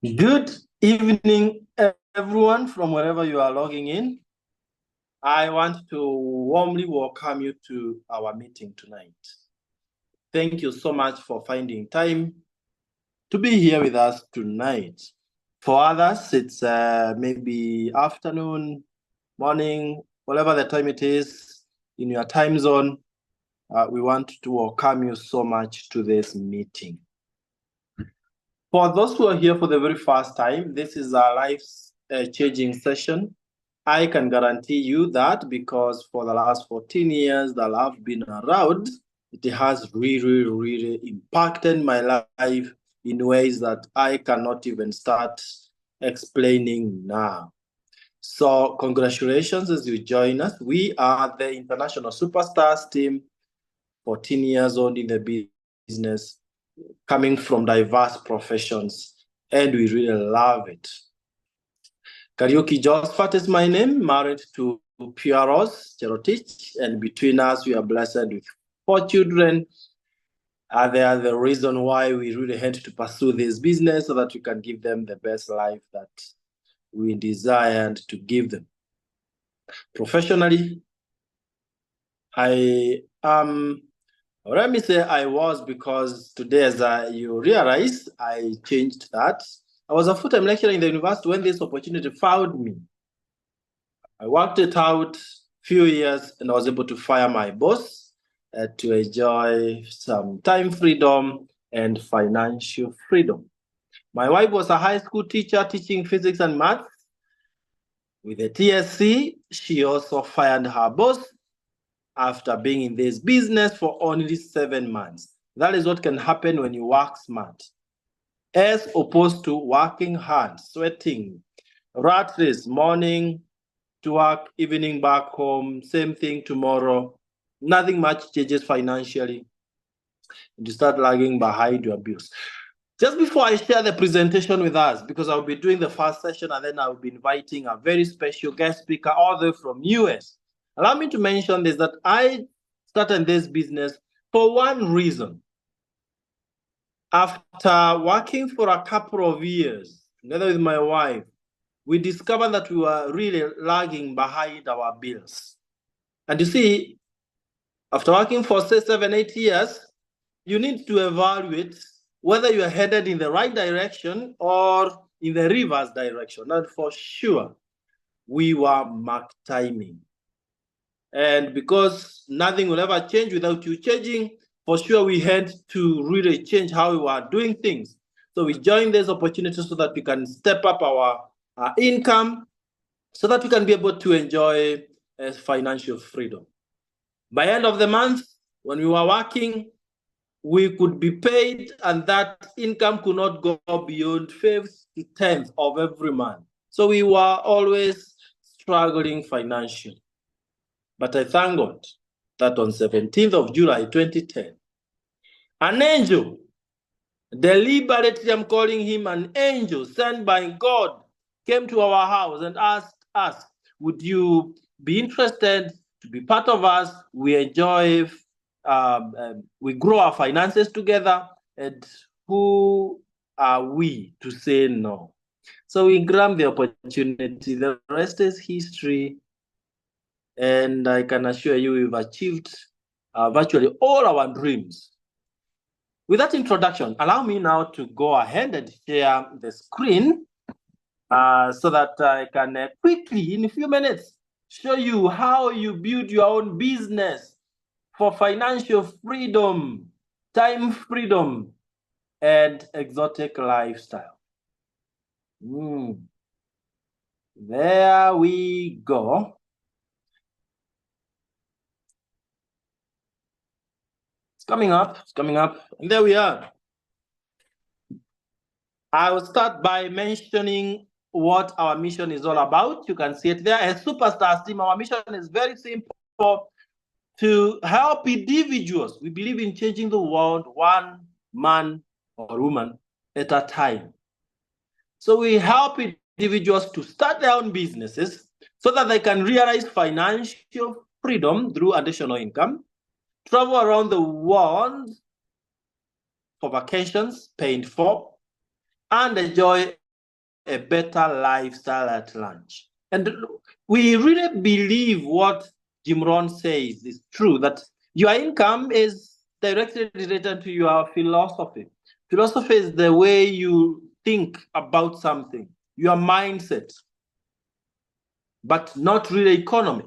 Good evening, everyone, from wherever you are logging in. I want to warmly welcome you to our meeting tonight. Thank you so much for finding time to be here with us tonight. For others, it's maybe afternoon, morning, whatever the time it is in your time zone. We want to welcome you so much to this meeting. For those who are here for the very first time, this is our life-changing session. I can guarantee you that because for the last 14 years that I've been around, it has really impacted my life in ways that I cannot even start explaining now. So congratulations as you join us. We are the International Superstars team, 14 years old in the business, coming from diverse professions, and we really love it. Karaoke Josephine is my name, married to Pieros Cherotich, and between us, we are blessed with 4 children. They are the reason why we really had to pursue this business so that we can give them the best life that we desired to give them. Professionally, I am, let me say I was, because today, as you realize, I changed that. I was a full-time lecturer in the university when this opportunity found me. I worked it out a few years and I was able to fire my boss to enjoy some time freedom and financial freedom. My wife was a high school teacher teaching physics and math. With the TSC, she also fired her boss after being in this business for only 7 months. That is what can happen when you work smart, as opposed to working hard, sweating, rat race, morning to work, evening back home, same thing tomorrow. Nothing much changes financially. You start lagging behind your bills. Just before I share the presentation with us, because I'll be doing the first session and then I'll be inviting a very special guest speaker all the way from US. Allow me to mention this, that I started this business for one reason. After working for a couple of years, together with my wife, we discovered that we were really lagging behind our bills. And you see, after working for say 7, 8 years, you need to evaluate whether you are headed in the right direction or in the reverse direction. And for sure, we were mark timing. And because nothing will ever change without you changing, for sure we had to really change how we were doing things. So we joined this opportunity so that we can step up our income, so that we can be able to enjoy financial freedom. By end of the month, when we were working, we could be paid, and that income could not go beyond 5th to 10th of every month. So we were always struggling financially. But I thank God that on 17th of July 2010, an angel, deliberately I'm calling him an angel sent by God, came to our house and asked us, would you be interested to be part of us? We enjoy, we grow our finances together, and who are we to say no? So we grabbed the opportunity. The rest is history. And I can assure you we've achieved virtually all our dreams. With that introduction, allow me now to go ahead and share the screen so that I can quickly, in a few minutes, show you how you build your own business for financial freedom, time freedom, and exotic lifestyle. There we go. It's coming up, and there we are. I will start by mentioning what our mission is all about. You can see it there. As Superstars team, our mission is very simple: to help individuals. We believe in changing the world one man or woman at a time. So we help individuals to start their own businesses so that they can realize financial freedom through additional income, travel around the world for vacations paid for, and enjoy a better lifestyle at lunch. And we really believe what Jim Rohn says is true, that your income is directly related to your philosophy. Philosophy is the way you think about something, your mindset, but not really economy.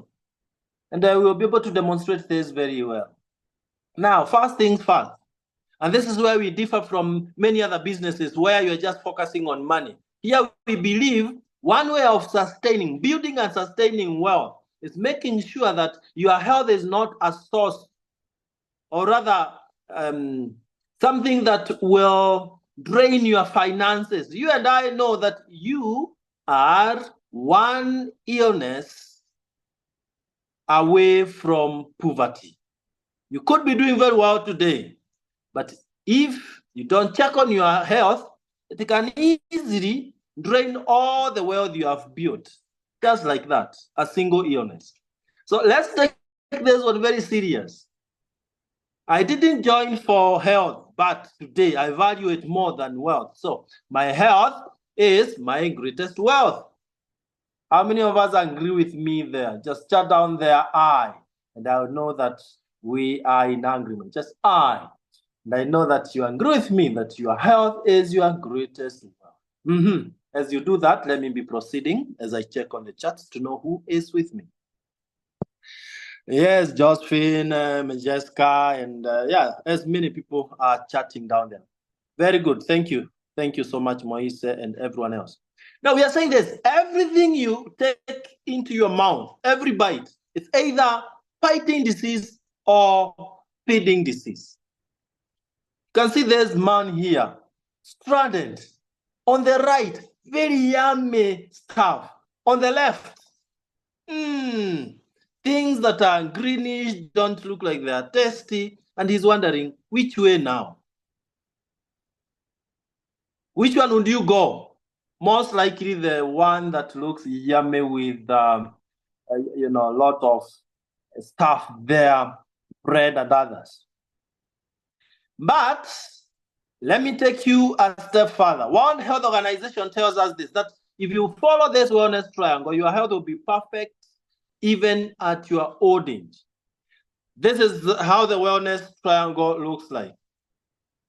And I will be able to demonstrate this very well. Now, first things first, and this is where we differ from many other businesses where you're just focusing on money. Here we believe one way of sustaining, building and sustaining wealth is making sure that your health is not a source, or rather something that will drain your finances. You and I know that you are one illness away from poverty. You could be doing very well today, but if you don't check on your health, it can easily drain all the wealth you have built, just like that, a single illness. So let's take this one very serious. I didn't join for health, but today I value it more than wealth. So my health is my greatest wealth. How many of us agree with me there? Just shut down their eye, and I'll know that we are in agreement. Just I. And I know that you agree with me that your health is your greatest wealth. As you do that, let me be proceeding as I check on the chat to know who is with me. Yes, Josephine, Jessica, and yeah, as many people are chatting down there. Very good. Thank you. Thank you so much, Moise, and everyone else. Now, we are saying this. Everything you take into your mouth, every bite, it's either fighting disease or feeding disease. You can see this man here, stranded. On the right, very yummy stuff. On the left, things that are greenish, don't look like they are tasty, and he's wondering, which way now? Which one would you go? Most likely the one that looks yummy with, a lot of stuff there, bread and others. But let me take you a step further. One health organization tells us this, that if you follow this wellness triangle, your health will be perfect even at your old age. This is how the wellness triangle looks like.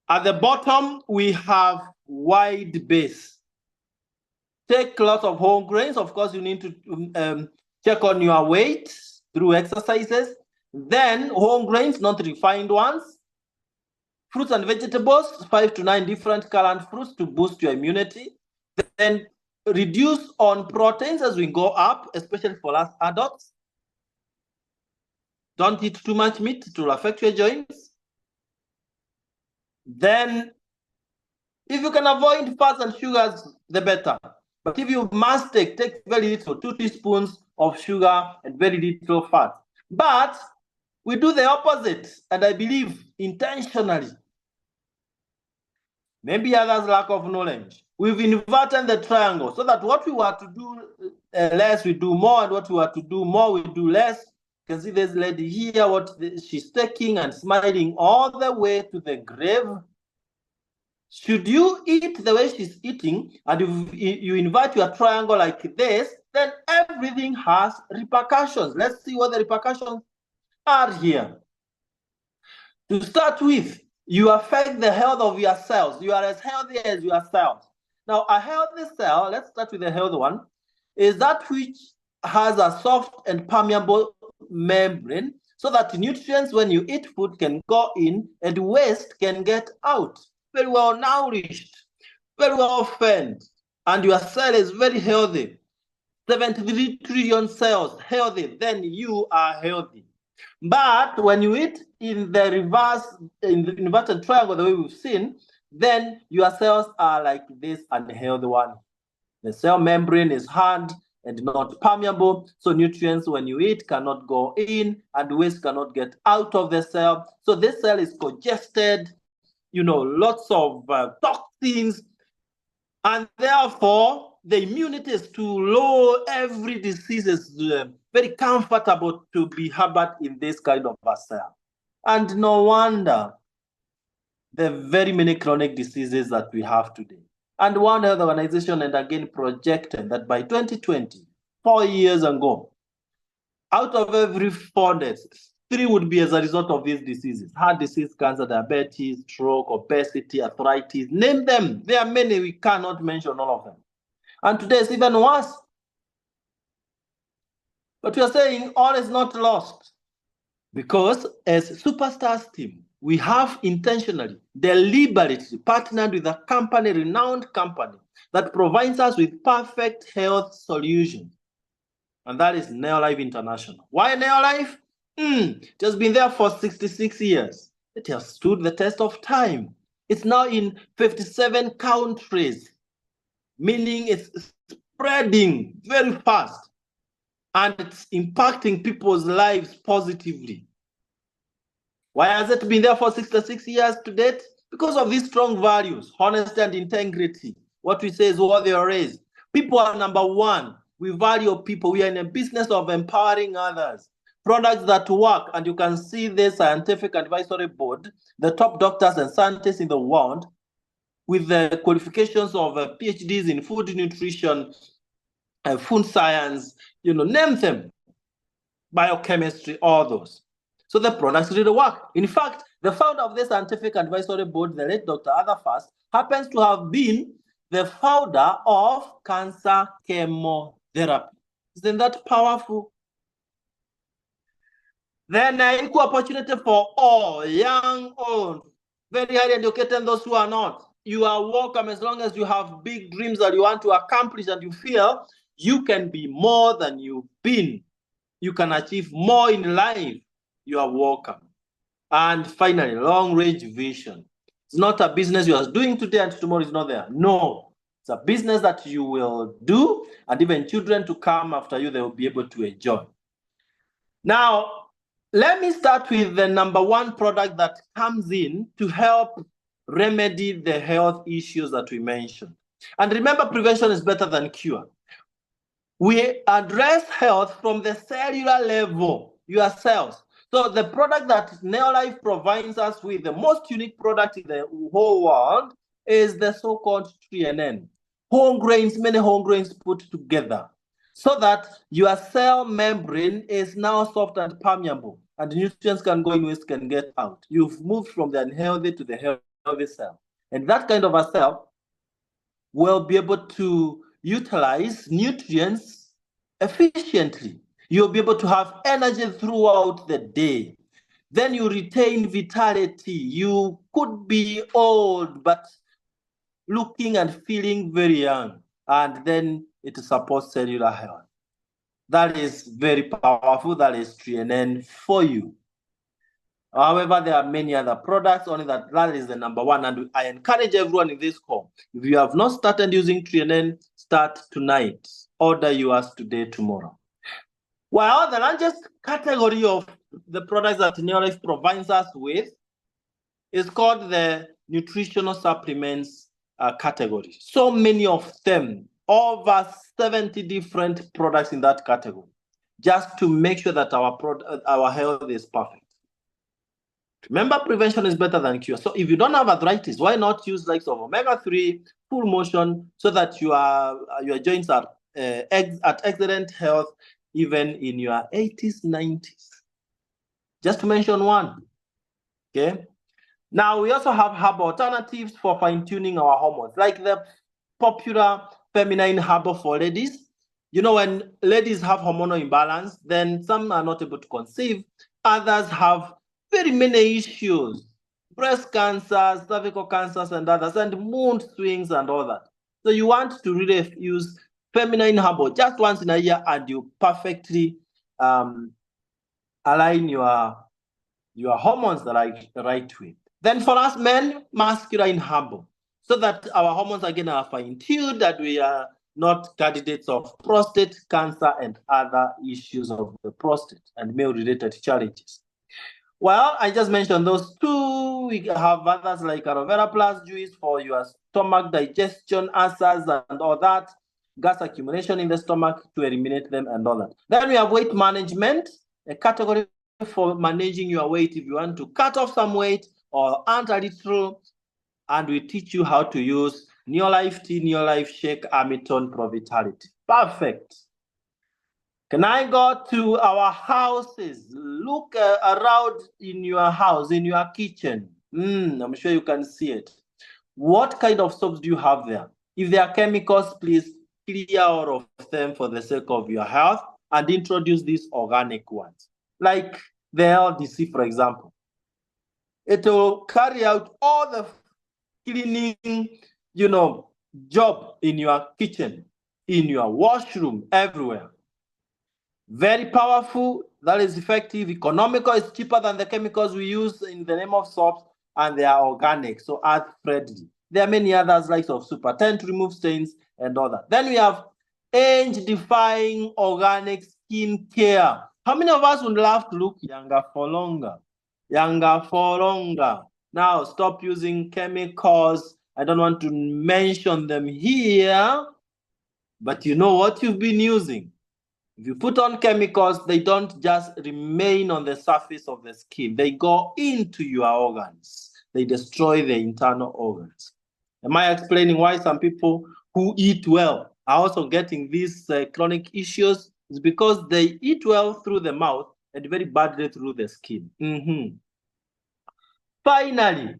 At the bottom, we have wide base. Take lots of whole grains. Of course, you need to check on your weight through exercises. Then whole grains, not refined ones. Fruits and vegetables, 5 to 9 different colored fruits to boost your immunity. Then reduce on proteins as we go up, especially for us adults. Don't eat too much meat, it will affect your joints. Then, if you can avoid fats and sugars, the better. But if you must take very little, 2 teaspoons of sugar and very little fat. But we do the opposite, and I believe intentionally. Maybe others lack of knowledge. We've inverted the triangle so that what we were to do less, we do more, and what we were to do more, we do less. You can see this lady here, what she's taking and smiling all the way to the grave. Should you eat the way she's eating, and if you invert your triangle like this, then everything has repercussions. Let's see what the repercussions are here. To start with, you affect the health of your cells. You are as healthy as your cells. Now, a healthy cell, let's start with the healthy one, is that which has a soft and permeable membrane so that nutrients, when you eat food, can go in and waste can get out. Very well nourished, very well fed, and your cell is very healthy. 73 trillion cells healthy, then you are healthy. But when you eat in the reverse, in the inverted triangle, the way we've seen, then your cells are like this unhealthy one. The cell membrane is hard and not permeable, so nutrients when you eat cannot go in and waste cannot get out of the cell. So this cell is congested, lots of toxins, and therefore the immunity is too low. Every disease is very comfortable to be harbored in this kind of a cell. And no wonder the very many chronic diseases that we have today. And World Health Organization and again projected that by 2020, 4 years ago, out of every 4 deaths, 3 would be as a result of these diseases: heart disease, cancer, diabetes, stroke, obesity, arthritis. Name them. There are many, we cannot mention all of them. And today it's even worse. But we are saying all is not lost, because as Superstars team, we have intentionally, deliberately partnered with a company, renowned company, that provides us with perfect health solutions. And that is Neolife International. Why Neolife? It has been there for 66 years. It has stood the test of time. It's now in 57 countries, meaning it's spreading very fast and it's impacting people's lives positively. Why has it been there for 66 years to date? Because of these strong values: honesty and integrity. What we say is what they are raised. People are number one. We value people. We are in a business of empowering others. Products that work, and you can see the scientific advisory board, the top doctors and scientists in the world, with the qualifications of PhDs in food nutrition, food science, name them, biochemistry, all those. So the products really work. In fact, the founder of the scientific advisory board, the late Dr. Arthur Fast, happens to have been the founder of cancer chemotherapy. Isn't that powerful? Then equal opportunity for all, young, old, very highly educated, and those who are not. You are welcome as long as you have big dreams that you want to accomplish and you feel you can be more than you've been. You can achieve more in life. You are welcome. And finally, long-range vision. It's not a business you are doing today and tomorrow is not there. No, it's a business that you will do, and even children to come after you, they will be able to enjoy. Now, let me start with the number one product that comes in to help remedy the health issues that we mentioned. And remember, prevention is better than cure. We address health from the cellular level, your cells. So the product that Neolife provides us with, the most unique product in the whole world, is the so-called TNN. Whole grains, many whole grains put together, so that your cell membrane is now soft and permeable, and the nutrients can go in, waste can get out. You've moved from the unhealthy to the healthy cell. And that kind of a cell will be able to utilize nutrients efficiently. You'll be able to have energy throughout the day. Then you retain vitality. You could be old, but looking and feeling very young. And then it supports cellular health. That is very powerful. That is TNN for you. However, there are many other products, only that is the number one. And I encourage everyone in this call, if you have not started using TNN, start tonight. Order yours today, tomorrow. Well, the largest category of the products that Neolife provides us with is called the nutritional supplements category. So many of them, over 70 different products in that category, just to make sure that our health is perfect. Remember, prevention is better than cure. So if you don't have arthritis, why not use likes of omega-3, full motion, so that your joints are at excellent health, even in your 80s, 90s. Just to mention one. Okay. Now, we also have herbal alternatives for fine-tuning our hormones, like the popular feminine herbal for ladies. When ladies have hormonal imbalance, then some are not able to conceive. Others have very many issues: breast cancers, cervical cancers, and others, and mood swings and all that. So you want to really use feminine herbal just once in a year, and you perfectly align your hormones the right way. Then for us men, masculine herbal, so that our hormones again are fine-tuned, that we are not candidates of prostate cancer and other issues of the prostate and male-related challenges. Well, I just mentioned those two. We have others like aloe vera plus juice for your stomach digestion, ulcers, and all that. Gas accumulation in the stomach to eliminate them and all that. Then we have weight management, a category for managing your weight if you want to cut off some weight or Aunt a little, and we teach you how to use Neolife Tea, Neolife Shake, Amiton Provitality. Perfect. Can I go to our houses? Look around in your house, in your kitchen. I'm sure you can see it. What kind of soaps do you have there? If there are chemicals, please clear all of them for the sake of your health and introduce these organic ones. Like the LDC, for example. It will carry out all the cleaning, job in your kitchen, in your washroom, everywhere. Very powerful, that is effective, economical, is cheaper than the chemicals we use in the name of soaps, and they are organic, so earth-friendly. There are many others like of Super 10 to remove stains and all that. Then we have age-defying organic skin care. How many of us would love to look younger for longer? Younger for longer. Now, stop using chemicals. I don't want to mention them here, but you know what you've been using. If you put on chemicals, they don't just remain on the surface of the skin. They go into your organs. They destroy the internal organs. Am I explaining why some people who eat well are also getting these chronic issues? It's because they eat well through the mouth and very badly through the skin. Finally,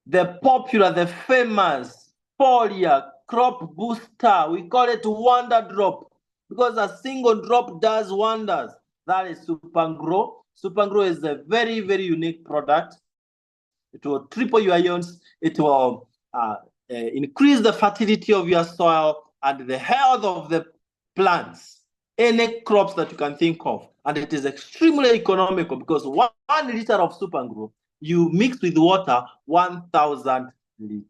the popular, the famous foliar crop booster. We call it Wonder Drop because a single drop does wonders. That is Supergrow. Supergrow is a very, very unique product. It will triple your ions. It will increase the fertility of your soil and the health of the plants, any crops that you can think of. And it is extremely economical because 1 liter of Supergrow, you mix with water 1,000 liters.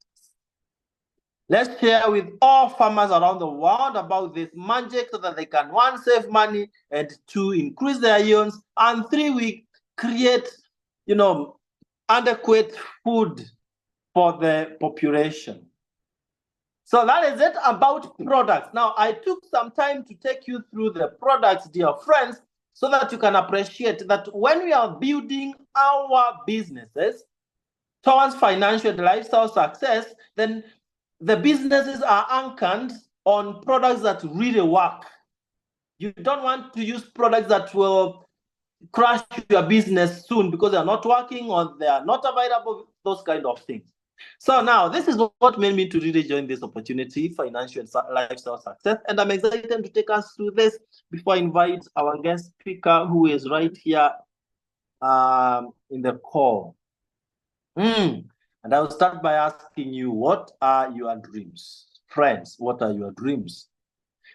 Let's share with all farmers around the world about this magic so that they can, 1, save money, and 2, increase their yields, and 3, we create, adequate food for the population. So that is it about products. Now, I took some time to take you through the products, dear friends, so that you can appreciate that when we are building our businesses towards financial and lifestyle success, then the businesses are anchored on products that really work. You don't want to use products that will crash your business soon because they're not working or they are not available, those kind of things. So now, this is what made me to really join this opportunity, financial and lifestyle success. And I'm excited to take us through this before I invite our guest speaker who is right here in the call. And I will start by asking you, what are your dreams? Friends, what are your dreams?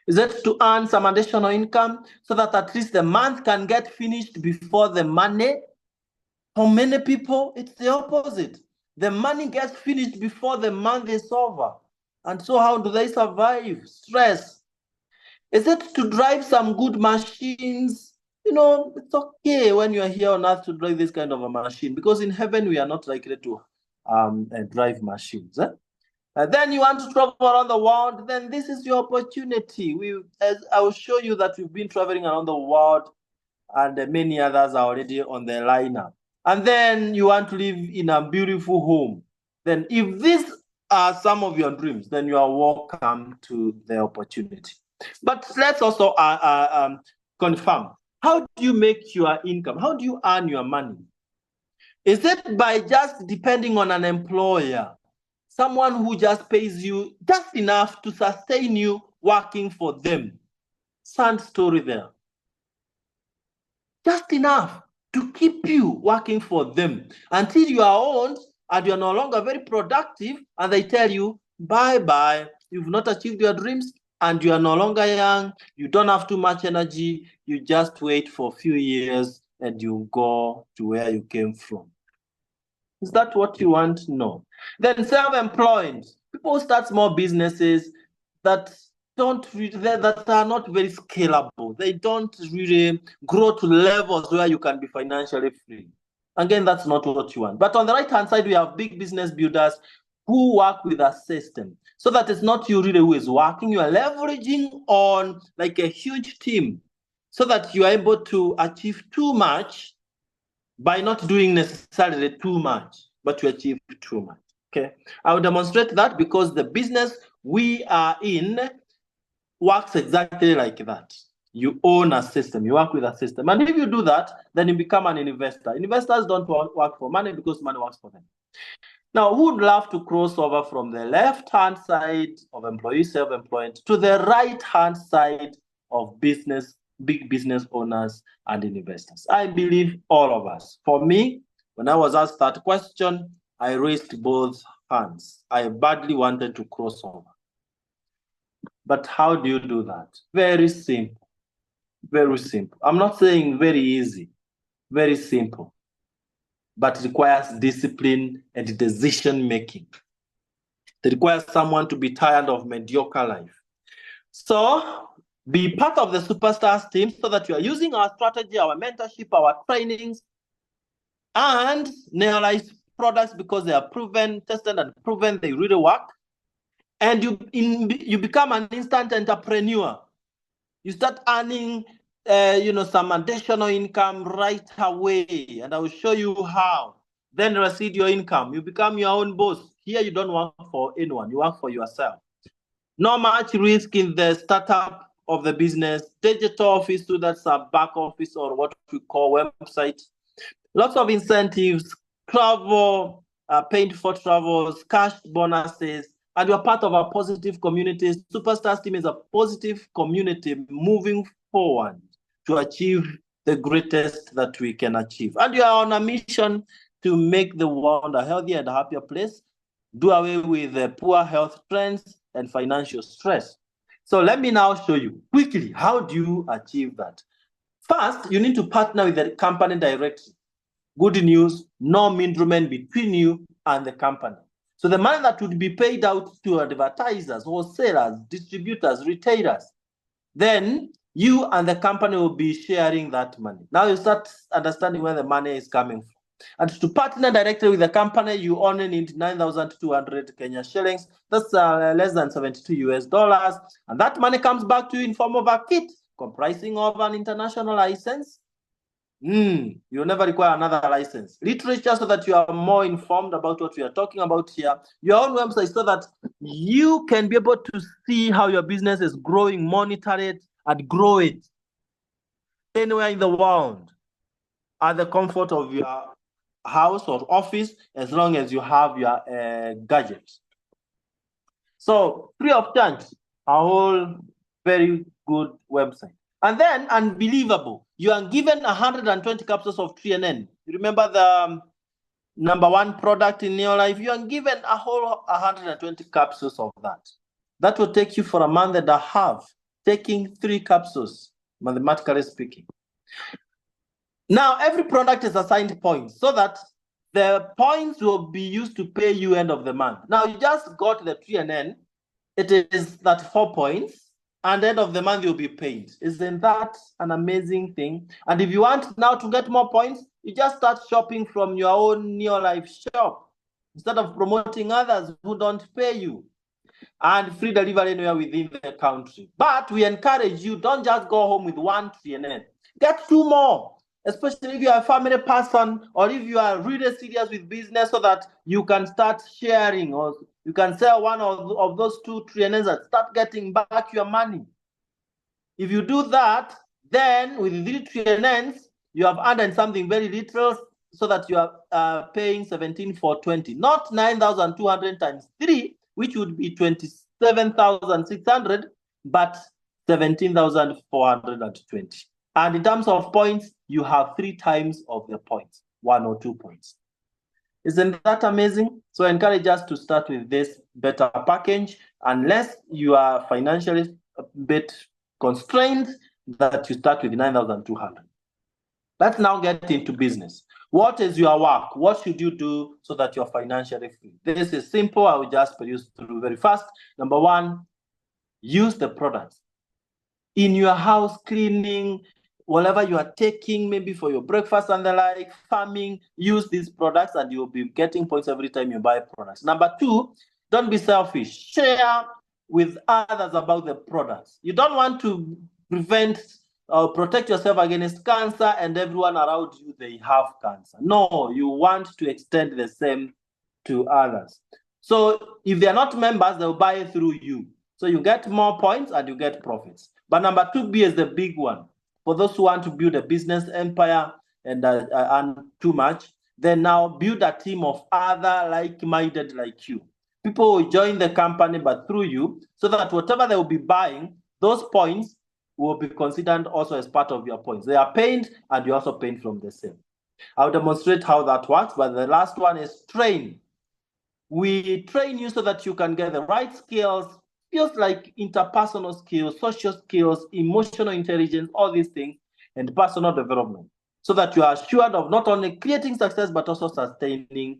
Is it to earn some additional income so that at least the month can get finished before the money? For many people, it's the opposite. The money gets finished before the month is over. And so how do they survive? Stress. Is it to drive some good machines? It's okay when you are here on earth to drive this kind of a machine, because in heaven we are not likely to drive machines. Then you want to travel around the world, then this is your opportunity. As I will show you that we've been traveling around the world, and many others are already on the lineup. And then you want to live in a beautiful home. Then if these are some of your dreams, then you are welcome to the opportunity. But let's also confirm, how do you make your income? How do you earn your money? Is it by just depending on an employer? Someone who just pays you just enough to sustain you working for them? Sad story there. Just enough to keep you working for them until you are old and you are no longer very productive, and they tell you, bye-bye, you've not achieved your dreams, and you are no longer young, you don't have too much energy, you just wait for a few years and you go to where you came from. Is that what you want? No. Then self-employed. People start small businesses that that are not very scalable. They don't really grow to levels where you can be financially free. Again, that's not what you want. But on the right-hand side, we have big business builders who work with a system, so that it's not you really who is working. You are leveraging on like a huge team so that you are able to achieve too much by not doing necessarily too much, but to achieve too much. Okay, I will demonstrate that because the business we are in works exactly like that. You own a system, you work with a system. And if you do that, then you become an investor. Investors don't work for money because money works for them. Now, who would love to cross over from the left-hand side of employee self-employed to the right-hand side of business, big business owners and investors? I believe all of us. For me, when I was asked that question, I raised both hands. I badly wanted to cross over. But how do you do that? Very simple. Very simple. I'm not saying very easy, very simple, but it requires discipline and decision making. It requires someone to be tired of mediocre life. So be part of the Superstars team so that you are using our strategy, our mentorship, our trainings, and Neolife products because they are proven, tested, and proven they really work. And you become an instant entrepreneur. You start earning some additional income right away, and I will show you how. Then receive your income. You become your own boss. Here you don't work for anyone, you work for yourself. Not much risk in the startup of the business. Digital office, so that's a back office or what we call website. Lots of incentives, travel, paid for travels, cash bonuses, and you're part of a positive community. Superstars team is a positive community moving forward to achieve the greatest that we can achieve. And you are on a mission to make the world a healthier and happier place, do away with the poor health trends and financial stress. So let me now show you quickly, how do you achieve that? First, you need to partner with the company directly. Good news, no middleman between you and the company. So the money that would be paid out to advertisers, wholesalers, distributors, retailers, then you and the company will be sharing that money. Now you start understanding where the money is coming from. And to partner directly with the company, you only need 9,200 Kenya shillings. That's less than 72 US dollars. And that money comes back to you in form of a kit comprising of an international license. You'll never require another license. Literature so that you are more informed about what we are talking about here. Your own website so that you can be able to see how your business is growing, monitor it, and grow it anywhere in the world at the comfort of your house or office, as long as you have your gadgets. So free of charge, a whole very good website. And then, unbelievable, you are given 120 capsules of TNN. You remember the number one product in Neolife? You are given a whole 120 capsules of that. That will take you for a month and a half, taking 3 capsules, mathematically speaking. Now, every product is assigned points so that the points will be used to pay you end of the month. Now, you just got the TNN. It is that 4 points, and end of the month you'll be paid. Isn't that an amazing thing? And if you want now to get more points, you just start shopping from your own Neolife shop instead of promoting others who don't pay you. And free delivery anywhere within the country. But we encourage you, don't just go home with 1 TNN. Get 2 more, especially if you are a family person or if you are really serious with business, so that you can start sharing, or you can sell one of those 2 TNNs and start getting back your money. If you do that, then with 3 TNNs, you have added something very little, so that you are paying 17 for 20, not 9,200 times 3, which would be 27,600, but 17,420. And in terms of points, you have 3 times of the points, 1 or 2 points. Isn't that amazing? So I encourage us to start with this better package, unless you are financially a bit constrained, that you start with 9,200. Let's now get into business. What is your work? What should you do so that you're financially free? This is simple. I will just produce through very fast. Number 1, use the products. In your house, cleaning, whatever you are taking, maybe for your breakfast and the like, farming, use these products and you'll be getting points every time you buy products. Number 2, don't be selfish. Share with others about the products. You don't want to prevent protect yourself against cancer and everyone around you, they have cancer. No, you want to extend the same to others. So if they are not members, they'll buy through you. So you get more points and you get profits. But number 2B is the big one. For those who want to build a business empire and earn too much, then now build a team of other like-minded like you. People will join the company, but through you, so that whatever they will be buying, those points will be considered also as part of your points. They are paid and you're also paying from the same. I'll demonstrate how that works, but the last one is train. We train you so that you can get the right skills like interpersonal skills, social skills, emotional intelligence, all these things, and personal development, so that you are assured of not only creating success, but also sustaining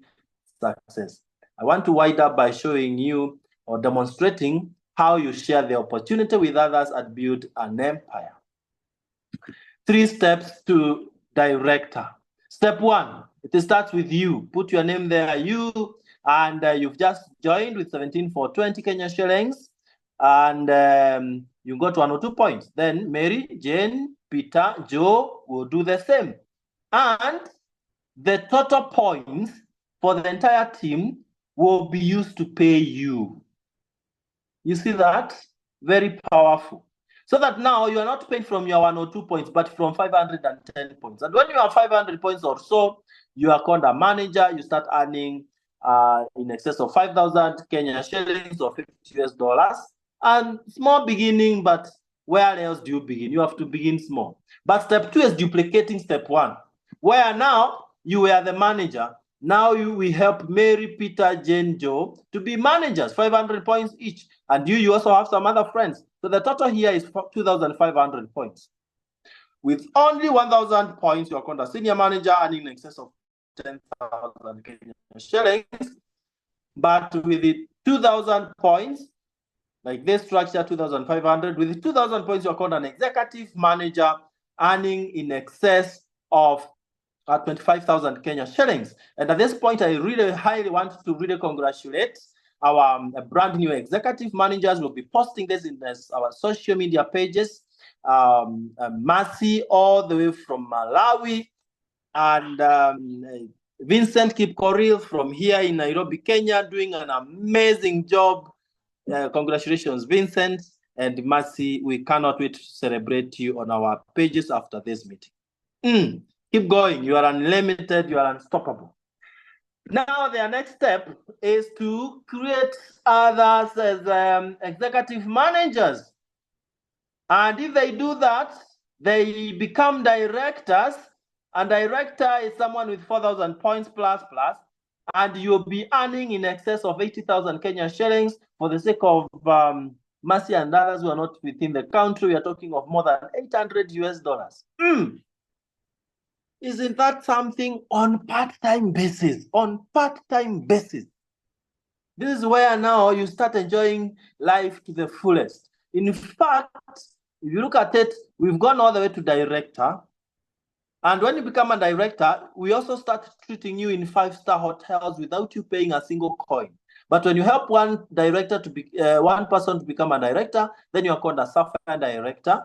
success. I want to wind up by showing you or demonstrating how you share the opportunity with others and build an empire. 3 steps to director. Step 1, it starts with you. Put your name there, you, and you've just joined with 17 for 20 Kenya shillings, and you got 102 points. Then Mary, Jane, Peter, Joe will do the same. And the total points for the entire team will be used to pay you. You see that? Very powerful. So that now you are not paid from your 102 points, but from 510 points. And when you have 500 points or so, you are called a manager. You start earning in excess of 5,000 Kenya shillings or $50. And small beginning, but where else do you begin? You have to begin small. But step 2 is duplicating step 1, where now you were the manager. Now we help Mary, Peter, Jane, Joe to be managers, 500 points each. And you also have some other friends. So the total here is 2,500 points. With only 1,000 points, you're called a senior manager earning in excess of 10,000 shillings. But with the 2,000 points, like this structure, 2,500, with the 2,000 points, you're called an executive manager earning in excess of 25,000 Kenya shillings. And at this point, I really highly want to really congratulate our brand new executive managers. Will be posting this in our social media pages. Mercy, all the way from Malawi, and Vincent Kipkoril from here in Nairobi, Kenya, doing an amazing job. Congratulations, Vincent and Mercy. We cannot wait to celebrate you on our pages after this meeting. Keep going. You are unlimited. You are unstoppable. Now, their next step is to create others as executive managers. And if they do that, they become directors. And director is someone with 4,000 points plus, and you'll be earning in excess of 80,000 Kenya shillings. For the sake of Mercy and others who are not within the country, we are talking of more than $800. Isn't that something? On part-time basis, This is where now you start enjoying life to the fullest. In fact, if you look at it, we've gone all the way to director. And when you become a director, we also start treating you in 5-star hotels without you paying a single coin. But when you help one person to become a director, then you are called a sapphire director.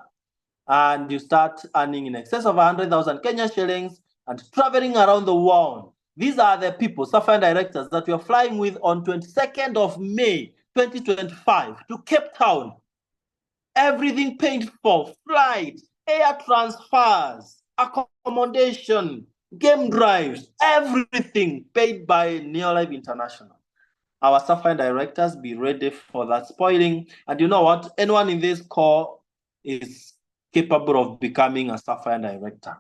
And you start earning in excess of 100,000 Kenya shillings and traveling around the world. These are the people, sapphire directors, that we are flying with on 22nd of May, 2025 to Cape Town. Everything paid for: flight, air transfers, accommodation, game drives, everything paid by Neolife International. Our sapphire directors, be ready for that spoiling. And you know what? Anyone in this call is capable of becoming a sapphire director.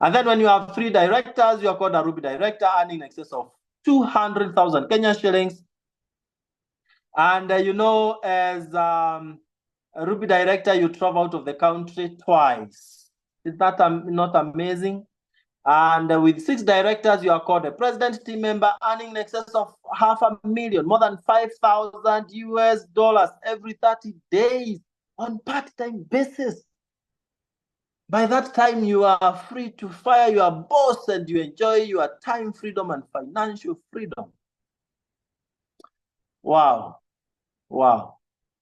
And then when you have 3 directors, you are called a ruby director, earning in excess of 200,000 Kenya shillings. And as a ruby director, you travel out of the country twice. Is that not amazing? And with 6 directors, you are called a president team member, earning in excess of $500,000, more than $5,000 every 30 days on part-time basis. By that time, you are free to fire your boss and you enjoy your time freedom and financial freedom. Wow.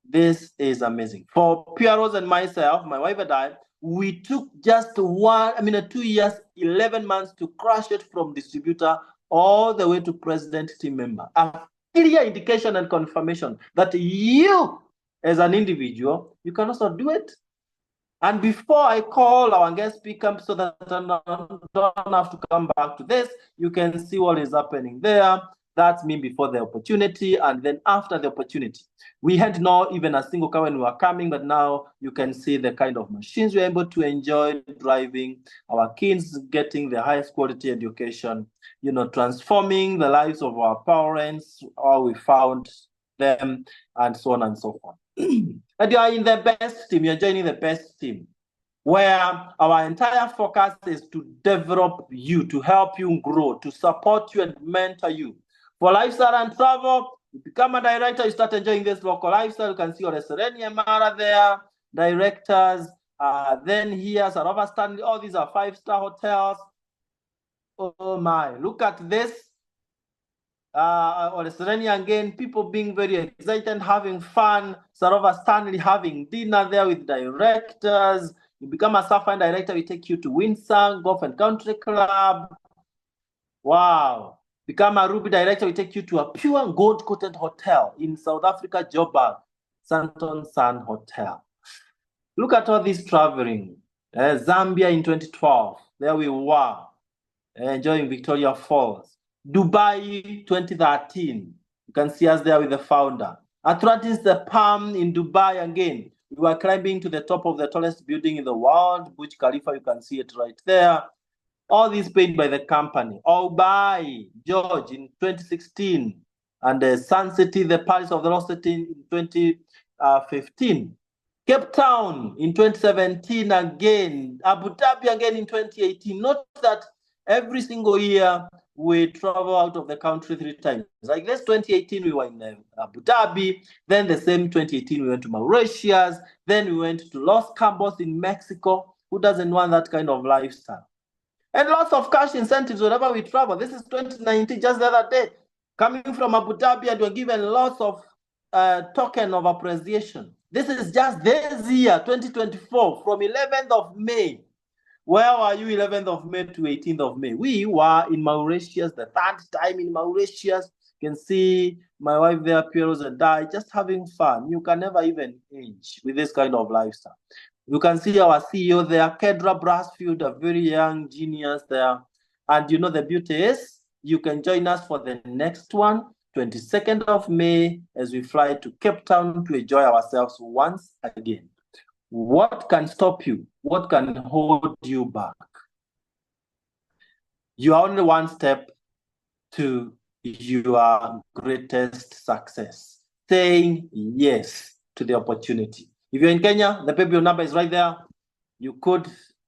This is amazing. For Pierrot and myself, my wife and I, we took just 2 years, 11 months to crash it from distributor all the way to president team member. A clear indication and confirmation that you, as an individual, you can also do it. And before I call our guest speaker, so that I don't have to come back to this, you can see what is happening there. That's me before the opportunity, and then after the opportunity. We had not even a single car when we were coming, but now you can see the kind of machines we're able to enjoy driving, our kids getting the highest quality education, transforming the lives of our parents, how we found them, and so on and so forth. And you are in the best team, you're joining the best team, where our entire focus is to develop you, to help you grow, to support you and mentor you. For lifestyle and travel, you become a director, you start enjoying this local lifestyle. You can see Josephine and Mara there, directors. Then here, Sarova Stanley, all these are 5-star hotels. Oh my, look at this. Serenia again, people being very excited, having fun. Sarova Stanley having dinner there with directors. You become a Sapphire director, we take you to Windsor Golf and Country Club. Wow. Become a Ruby director, we take you to a pure gold-coated hotel in South Africa, Joburg, Santon Sun Hotel. Look at all this traveling. Zambia in 2012, there we were, enjoying Victoria Falls. Dubai 2013, you can see us there with the founder. Atlantis the Palm in Dubai again. We were climbing to the top of the tallest building in the world, Burj Khalifa, you can see it right there. All this paid by the company. Dubai, George in 2016, and Sun City, the Palace of the Lost City in 2015. Cape Town in 2017 again, Abu Dhabi again in 2018. Note that every single year we travel out of the country 3 times. Like this 2018, we were in Abu Dhabi. Then the same 2018, we went to Mauritius. Then we went to Los Cabos in Mexico. Who doesn't want that kind of lifestyle? And lots of cash incentives whenever we travel. This is 2019, just the other day. Coming from Abu Dhabi, and we're given lots of token of appreciation. This is just this year, 2024, from 11th of May. Where were you 11th of May to 18th of May? We were in Mauritius, the 3rd time in Mauritius. You can see my wife there, Pieros, and I, just having fun. You can never even age with this kind of lifestyle. You can see our CEO there, Kedra Brassfield, a very young genius there. And the beauty is, you can join us for the next one, 22nd of May, as we fly to Cape Town to enjoy ourselves once again. What can stop you? What can hold you back? You are only one step to your greatest success, saying yes to the opportunity. If you're in Kenya, the PayBill number is right there. You could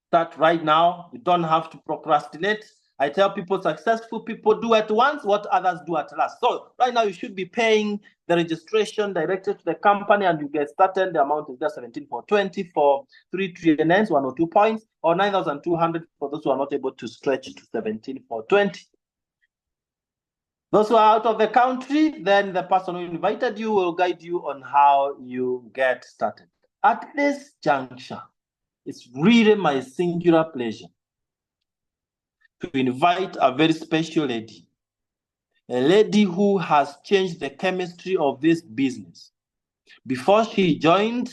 start right now. You don't have to procrastinate. I tell people, successful people do at once what others do at last. So right now you should be paying the registration directly to the company, and you get started. The amount is just 17,420 for 3 trillion, 102 points, or 9,200 for those who are not able to stretch to 17,420. Those who are out of the country, then the person who invited you will guide you on how you get started. At this juncture, it's really my singular pleasure to invite a very special lady, a lady who has changed the chemistry of this business. Before she joined,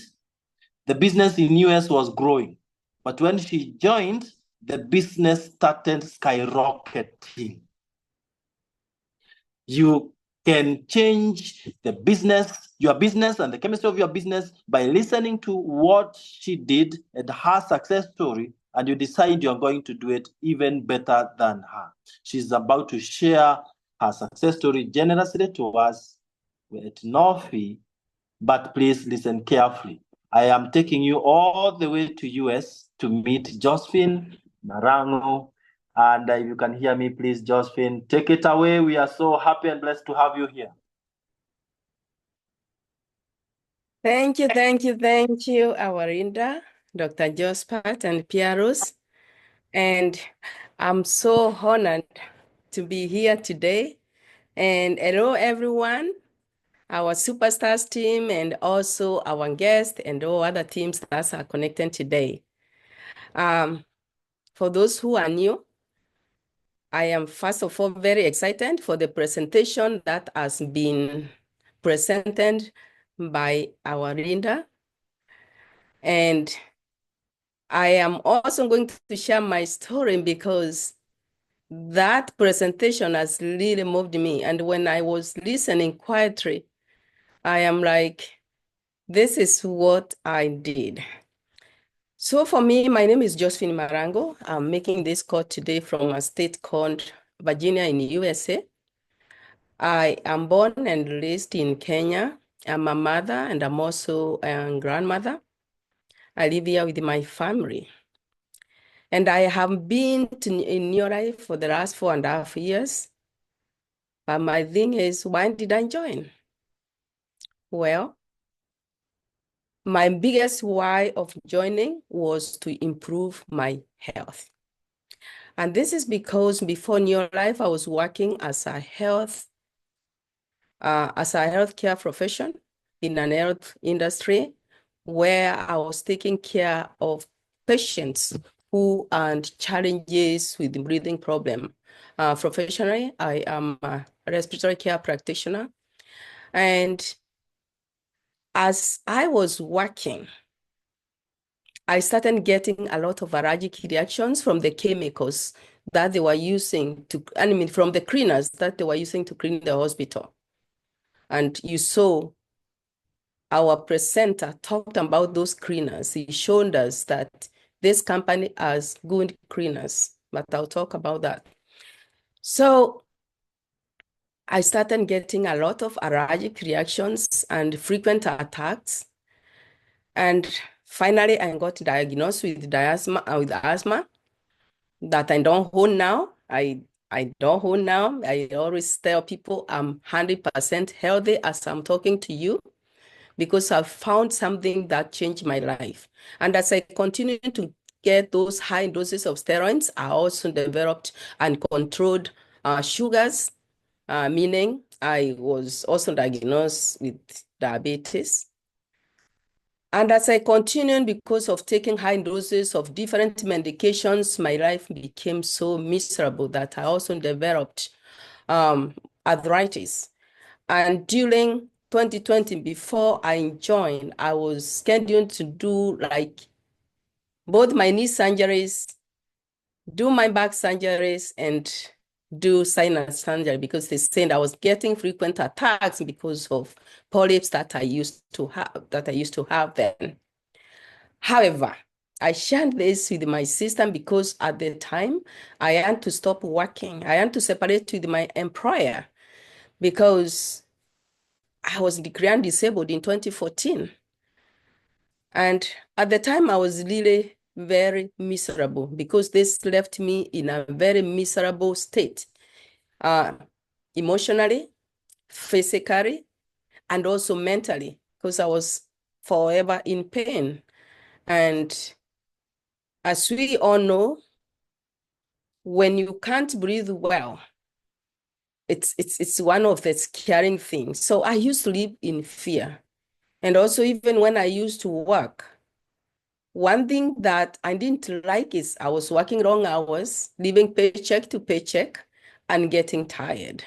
the business in US was growing. But when she joined, the business started skyrocketing. You can change the business, your business, and the chemistry of your business by listening to what she did and her success story, and you decide you're going to do it even better than her. She's about to share her success story generously to us with no fee, but please listen carefully. I am taking you all the way to US to meet Josephine Marangu. And if you can hear me, please, Josephine, take it away. We are so happy and blessed to have you here. Thank you, Awarinda, Dr. Jospat and Pieros. And I'm so honored to be here today. And hello, everyone, our Superstars team, and also our guests and all other teams that are connected today. For those who are new, I am first of all very excited for the presentation that has been presented by our Linda. And I am also going to share my story because that presentation has really moved me. And when I was listening quietly, I am like, this is what I did. So for me, my name is Josephine Marangu. I'm making this call today from a state called Virginia in the USA. I am born and raised in Kenya. I'm a mother and I'm also a grandmother. I live here with my family. And I have been in New Life for the last 4.5 years. But my thing is, why did I join? Well, my biggest why of joining was to improve my health. And this is because before New Life, I was working as a healthcare profession in an health industry where I was taking care of patients who had challenges with breathing problem. Professionally, I am a respiratory care practitioner. And as I was working, I started getting a lot of allergic reactions from the chemicals that they were using from the cleaners that they were using to clean the hospital. And you saw our presenter talked about those cleaners. He showed us that this company has good cleaners, but I'll talk about that. So I started getting a lot of allergic reactions and frequent attacks. And finally, I got diagnosed with asthma that I don't own now. I don't own now. I always tell people I'm 100% healthy as I'm talking to you because I've found something that changed my life. And as I continue to get those high doses of steroids, I also developed and controlled sugars, meaning I was also diagnosed with diabetes. And as I continued, because of taking high doses of different medications, my life became so miserable that I also developed arthritis. And during 2020, before I joined, I was scheduled to do like both my knee surgeries, do my back surgeries, and do sinus surgery because they said I was getting frequent attacks because of polyps that I used to have then. However, I shared this with my sister because at the time I had to stop working. I had to separate with my employer because I was declared disabled in 2014. And at the time, I was really very miserable because this left me in a very miserable state, emotionally, physically, and also mentally, because I was forever in pain. And as we all know, when you can't breathe well, it's one of the scaring things. So I used to live in fear. And also, even when I used to work, one thing that I didn't like is I was working long hours, living paycheck to paycheck, and getting tired.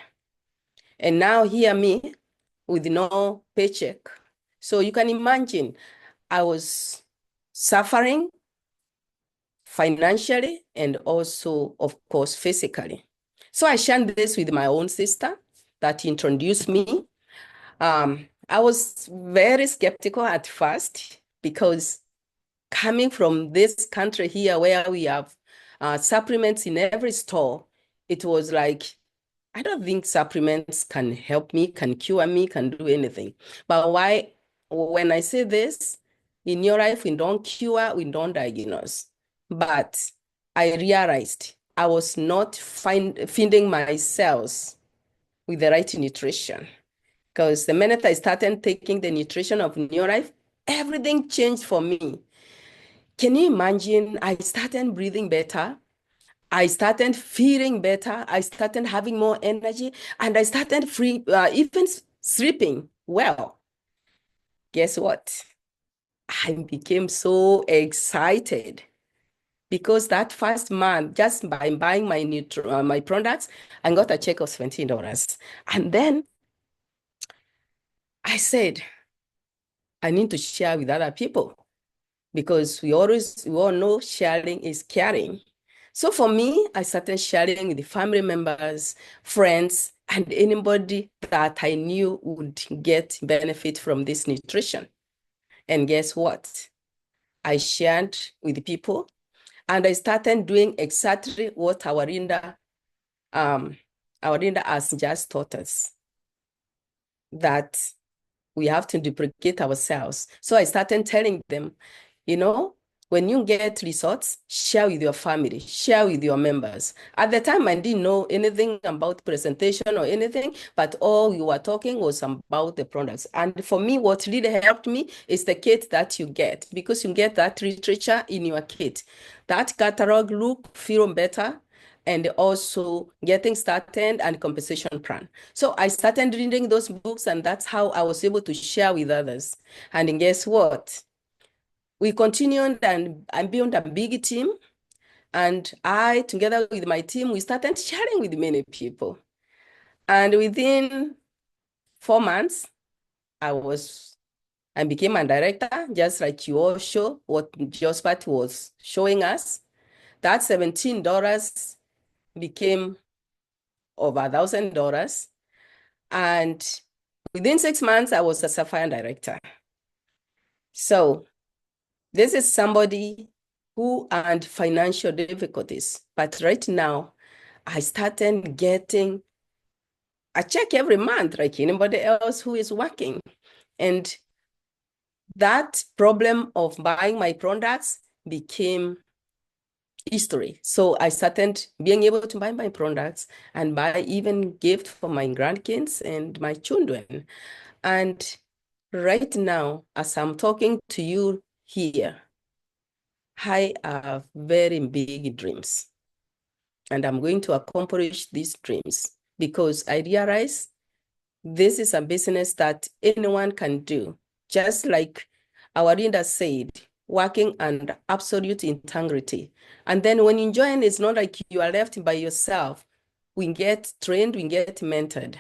And now hear me with no paycheck. So you can imagine I was suffering financially and also, of course, physically. So I shared this with my own sister that introduced me. I was very skeptical at first because coming from this country here where we have supplements in every store, it was like, I don't think supplements can help me, can cure me, can do anything. But when I say this, in your life, we don't cure, we don't diagnose. But I realized I was not feeding my cells with the right nutrition. Because the minute I started taking the nutrition of New Life, everything changed for me. Can you imagine? I started breathing better. I started feeling better. I started having more energy, and I started even sleeping well. Guess what? I became so excited because that first month, just by buying my products, I got a check of $17. And then I said, I need to share with other people because we all know sharing is caring. So for me, I started sharing with the family members, friends, and anybody that I knew would get benefit from this nutrition. And guess what? I shared with the people, and I started doing exactly what our Linda has just taught us, that we have to duplicate ourselves. So I started telling them, you know, when you get results, share with your family, share with your members. At the time, I didn't know anything about presentation or anything, but all we were talking was about the products. And for me, what really helped me is the kit that you get, because you get that literature in your kit. That catalog look, feel better, and also getting started and compensation plan. So I started reading those books, and that's how I was able to share with others. And guess what? We continued and built a big team. And I, together with my team, we started sharing with many people. And within 4 months, I became a director, just like you all show what Josephat was showing us. That $17 became over $1,000. And within 6 months, I was a Sapphire director. So this is somebody who had financial difficulties. But right now, I started getting a check every month, like anybody else who is working. And that problem of buying my products became history. So I started being able to buy my products and buy even gift for my grandkids and my children. And right now, as I'm talking to you here, I have very big dreams. And I'm going to accomplish these dreams because I realize this is a business that anyone can do. Just like our leader said, working under absolute integrity. And then when you join, it's not like you are left by yourself. We get trained, we get mentored.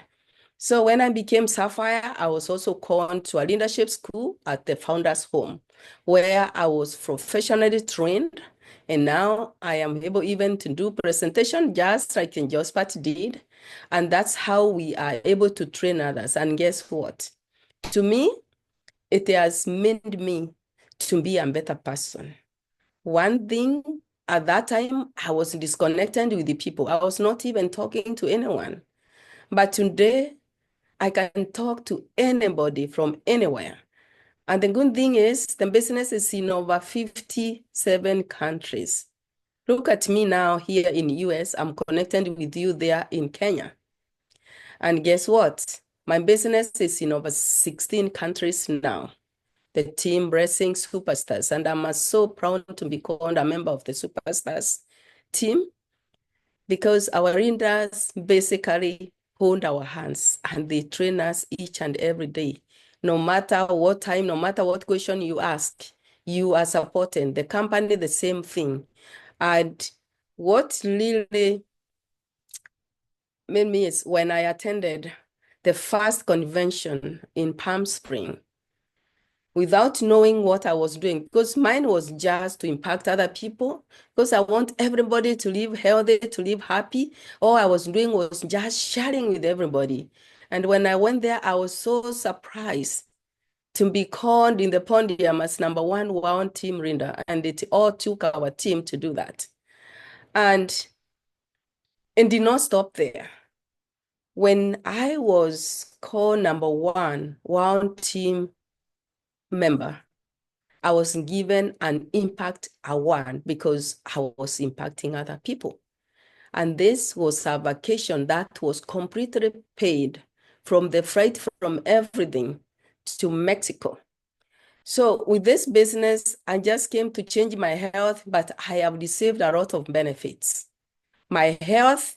So when I became Sapphire, I was also called to a leadership school at the Founders Home, where I was professionally trained. And now I am able even to do presentation just like Josephat did. And that's how we are able to train others. And guess what? To me, it has made me to be a better person. One thing, at that time, I was disconnected with the people. I was not even talking to anyone. But today, I can talk to anybody from anywhere. And the good thing is the business is in over 57 countries. Look at me now here in the US. I'm connected with you there in Kenya. And guess what? My business is in over 16 countries now. The team Blessing Superstars. And I'm so proud to be called a member of the Superstars team because our leaders basically hold our hands and they train us each and every day. No matter what time, no matter what question you ask, you are supporting the company, the same thing. And what really made me is when I attended the first convention in Palm Springs, without knowing what I was doing, because mine was just to impact other people, because I want everybody to live healthy, to live happy. All I was doing was just sharing with everybody. And when I went there, I was so surprised to be called in the podium as #1 team leader. And it all took our team to do that. And it did not stop there. When I was called #1 team member, I was given an impact award because I was impacting other people. And this was a vacation that was completely paid from the flight, from everything to Mexico. So with this business, I just came to change my health, but I have received a lot of benefits. My health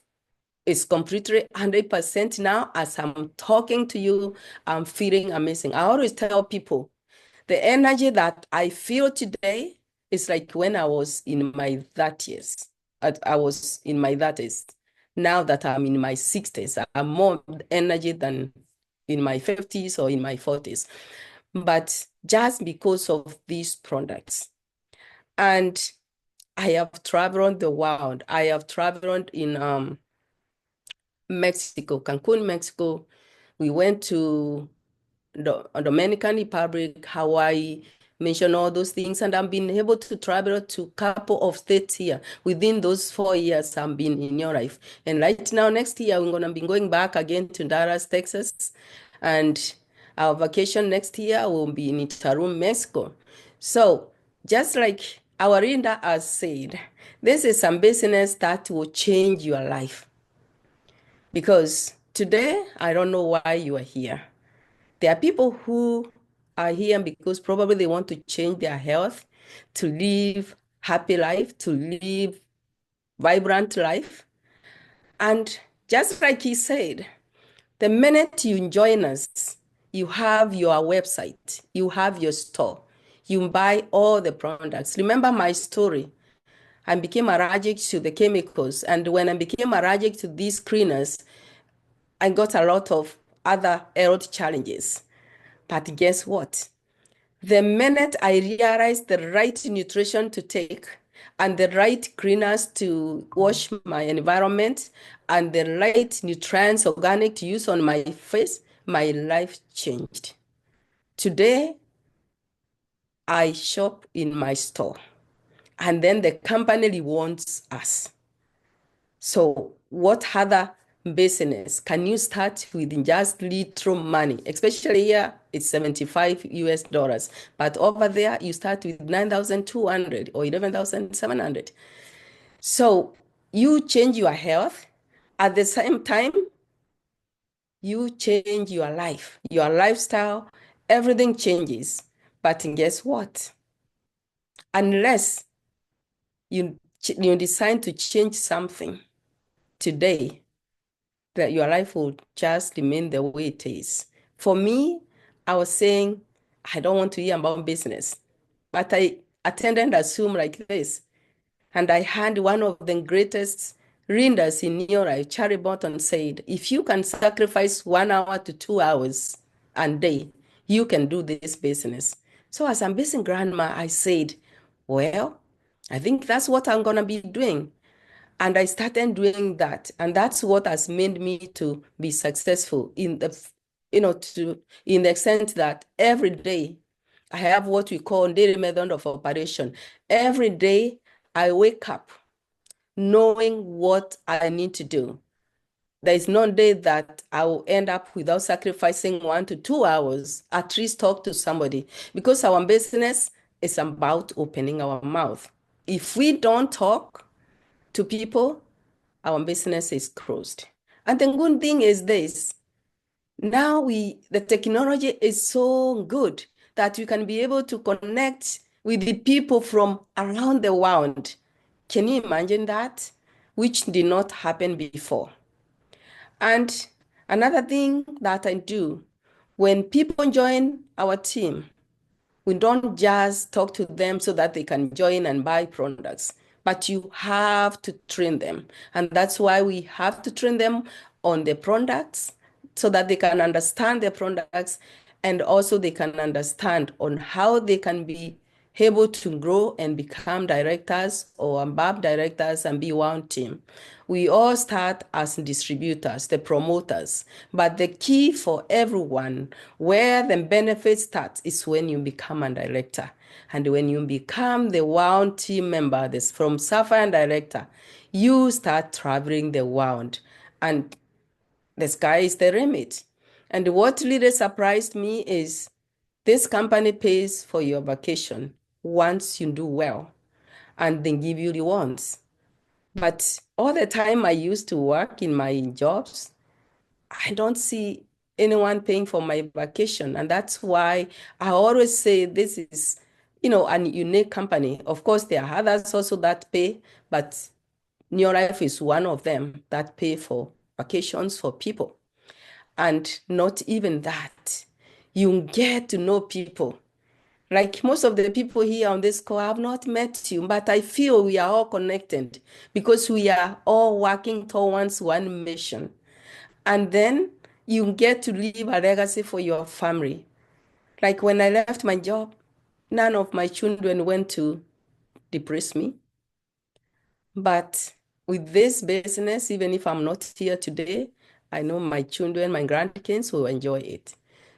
is completely 100% now. As I'm talking to you, I'm feeling amazing. I always tell people, the energy that I feel today it's like when I was in my 30s. I was in my 30s. Now that I'm in my 60s, I'm more energy than in my 50s or in my 40s. But just because of these products. And I have traveled the world. I have traveled in Mexico, Cancun, Mexico. We went to the Dominican Republic, Hawaii, mention all those things. And I've been able to travel to a couple of states here. Within those 4 years, I've been in your life. And right now, next year, I'm going to be going back again to Dallas, Texas. And our vacation next year will be in Itarum, Mexico. So just like our reader has said, this is some business that will change your life. Because today, I don't know why you are here. There are people who are here because probably they want to change their health, to live happy life, to live vibrant life. And just like he said, the minute you join us, you have your website, you have your store, you buy all the products. Remember my story. I became allergic to the chemicals. And when I became allergic to these cleaners, I got a lot of other health challenges. But guess what? The minute I realized the right nutrition to take and the right cleaners to wash my environment and the right nutrients organic to use on my face, my life changed. Today, I shop in my store and then the company rewards us. So what other business can you start with just little money? Especially here, it's 75 US dollars. But over there, you start with 9,200 or 11,700. So you change your health. At the same time, you change your life, your lifestyle, everything changes. But guess what? Unless you decide to change something today, that your life will just remain the way it is. For me, I was saying, I don't want to hear about business. But I attended a Zoom like this, and I had one of the greatest readers in your life, Charlie Burton, said, if you can sacrifice 1 hour to 2 hours a day, you can do this business. So as I'm busy grandma, I said, well, I think that's what I'm going to be doing. And I started doing that. And that's what has made me to be successful in the, in the extent that every day I have what we call daily method of operation. Every day I wake up knowing what I need to do. There is no day that I will end up without sacrificing 1 to 2 hours, at least talk to somebody, because our business is about opening our mouth. If we don't talk to people, our business is closed. And the good thing is this, now the technology is so good that you can be able to connect with the people from around the world. Can you imagine that? Which did not happen before. And another thing that I do, when people join our team, we don't just talk to them so that they can join and buy products, but you have to train them. And that's why we have to train them on the products so that they can understand the products, and also they can understand on how they can be able to grow and become directors or above directors and be one team. We all start as distributors, the promoters, but the key for everyone, where the benefit starts, is when you become a director. And when you become the one team member, this from Sapphire director, you start traveling the world, and the sky is the limit. And what really surprised me is this company pays for your vacation once you do well, and then give you rewards. But all the time I used to work in my jobs, I don't see anyone paying for my vacation. And that's why I always say this is, a unique company. Of course, there are others also that pay, but New Life is one of them that pay for vacations for people. And not even that, you get to know people. Like most of the people here on this call, I have not met you, but I feel we are all connected because we are all working towards one mission. And then you get to leave a legacy for your family. Like when I left my job, none of my children went to depress me. But with this business, even if I'm not here today, I know my children, my grandkids will enjoy it.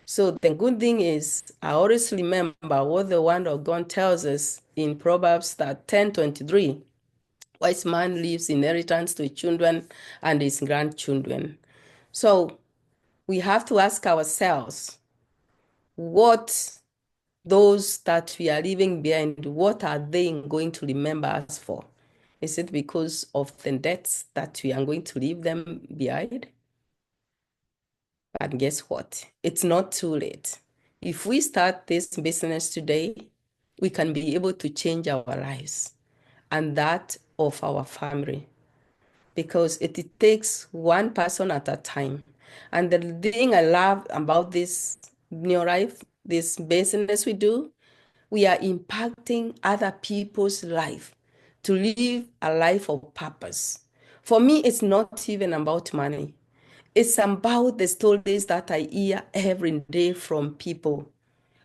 So the good thing is, I always remember what the word of God tells us in Proverbs 10:23. Wise man leaves inheritance to his children and his grandchildren. So we have to ask ourselves, what those that we are leaving behind, what are they going to remember us for? Is it because of the debts that we are going to leave them behind? But guess what? It's not too late. If we start this business today, we can be able to change our lives and that of our family, because it takes one person at a time. And the thing I love about this new life, this business we do, we are impacting other people's life to live a life of purpose. For me, it's not even about money. It's about the stories that I hear every day from people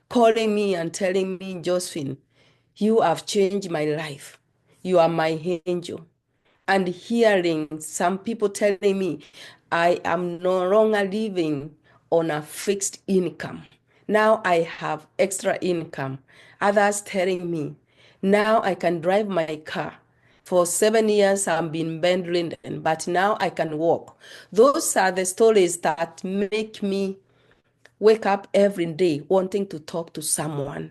calling me and telling me, Josephine, you have changed my life. You are my angel. And hearing some people telling me, I am no longer living on a fixed income. Now I have extra income. Others telling me, now I can drive my car. For 7 years, I've been bedridden, but now I can walk. Those are the stories that make me wake up every day wanting to talk to someone,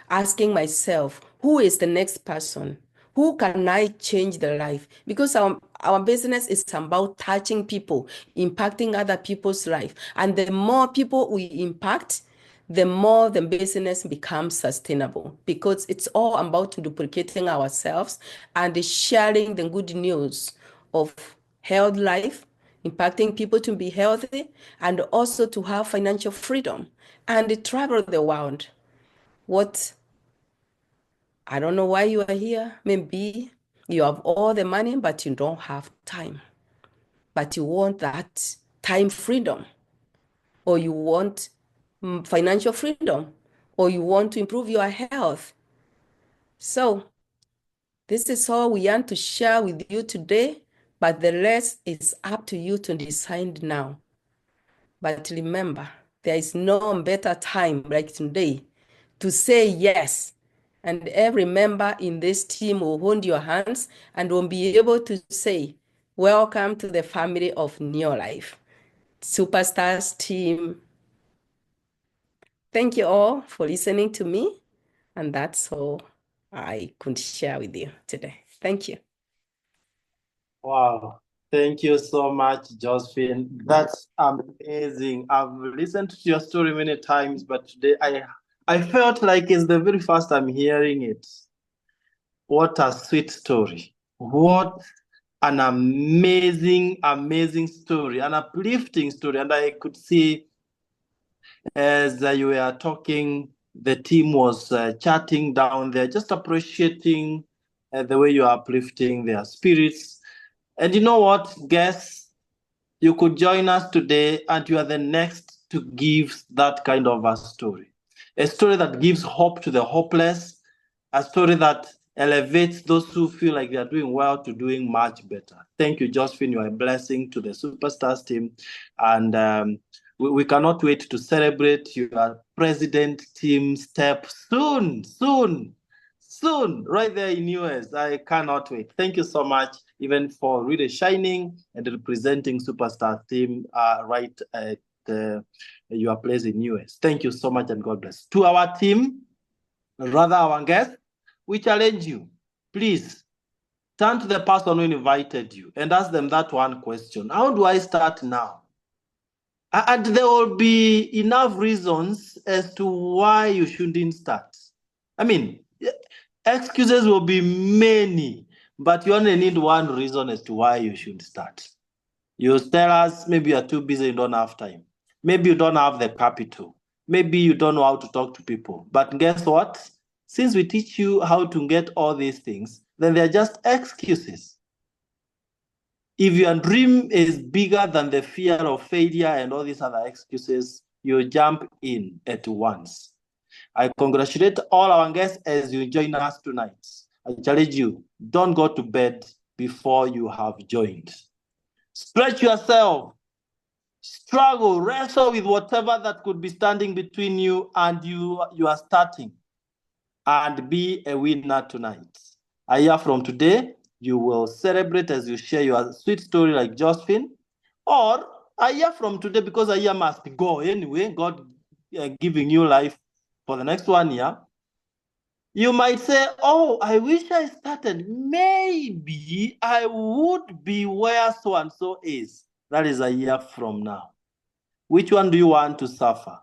asking myself, who is the next person? Who can I change their life? Because our business is about touching people, impacting other people's life. And the more people we impact, the more the business becomes sustainable, because it's all about duplicating ourselves and sharing the good news of health life, impacting people to be healthy, and also to have financial freedom and travel the world. I don't know why you are here. Maybe you have all the money, but you don't have time. But you want that time freedom, or you want financial freedom, or you want to improve your health. So this is all we want to share with you today, but the rest is up to you to decide now. But remember, there is no better time like today to say yes. And every member in this team will hold your hands and will be able to say, welcome to the family of New Life. Superstars team. Thank you all for listening to me. And that's all I could share with you today. Thank you. Wow. Thank you so much, Josephine. That's amazing. I've listened to your story many times, but today I felt like it's the very first time hearing it. What a sweet story. What an amazing, amazing story, an uplifting story. And I could see as you were talking, the team was chatting down there, just appreciating the way you are uplifting their spirits. And you know what, guests? You could join us today, and you are the next to give that kind of a story that gives hope to the hopeless, a story that elevates those who feel like they are doing well to doing much better. Thank you, Josephine. You are a blessing to the Superstars team. And we cannot wait to celebrate your president team step soon, right there in US. I cannot wait. Thank you so much, even for really shining and representing Superstar team right at your place in US. Thank you so much, and God bless. To our team, rather our guests, we challenge you, please turn to the person who invited you and ask them that one question. How do I start now? And there will be enough reasons as to why you shouldn't start. I mean, excuses will be many, but you only need one reason as to why you should start. You tell us maybe you're too busy, you don't have time. Maybe you don't have the capital. Maybe you don't know how to talk to people. But guess what? Since we teach you how to get all these things, then they're just excuses. If your dream is bigger than the fear of failure and all these other excuses, you jump in at once. I congratulate all our guests as you join us tonight. I challenge you, don't go to bed before you have joined. Stretch yourself, struggle, wrestle with whatever that could be standing between you and you are starting, and be a winner tonight. A year from today, you will celebrate as you share your sweet story like Josephine, or a year from today, because a year must go anyway, God giving you life for the next 1 year, you might say, oh, I wish I started. Maybe I would be where so-and-so is. That is a year from now. Which one do you want to suffer?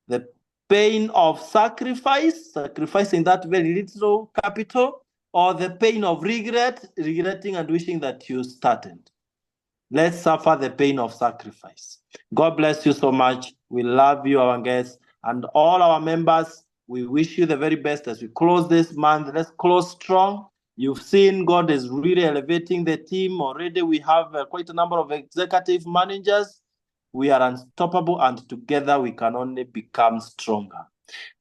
The pain of sacrificing that very little capital, or the pain of regretting and wishing that you started? Let's suffer the pain of sacrifice. God bless you so much. We love you, our guests, and all our members. We wish you the very best as we close this month. Let's close strong. You've seen God is really elevating the team. Already we have quite a number of executive managers. We are unstoppable, and together we can only become stronger.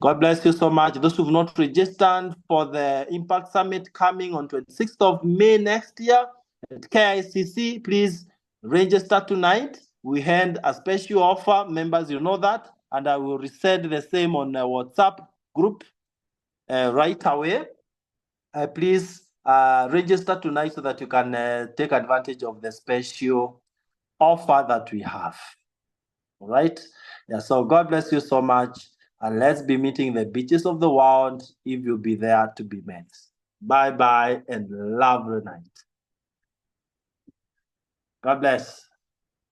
God bless you so much. Those who've not registered for the Impact Summit coming on 26th of May next year at KICC, please register tonight. We had a special offer. Members, you know that. And I will resend the same on the WhatsApp group right away. Please register tonight so that you can take advantage of the special offer that we have. All right. Yeah. So God bless you so much. And let's be meeting the beaches of the world if you'll be there to be met. Bye-bye and lovely night. God bless.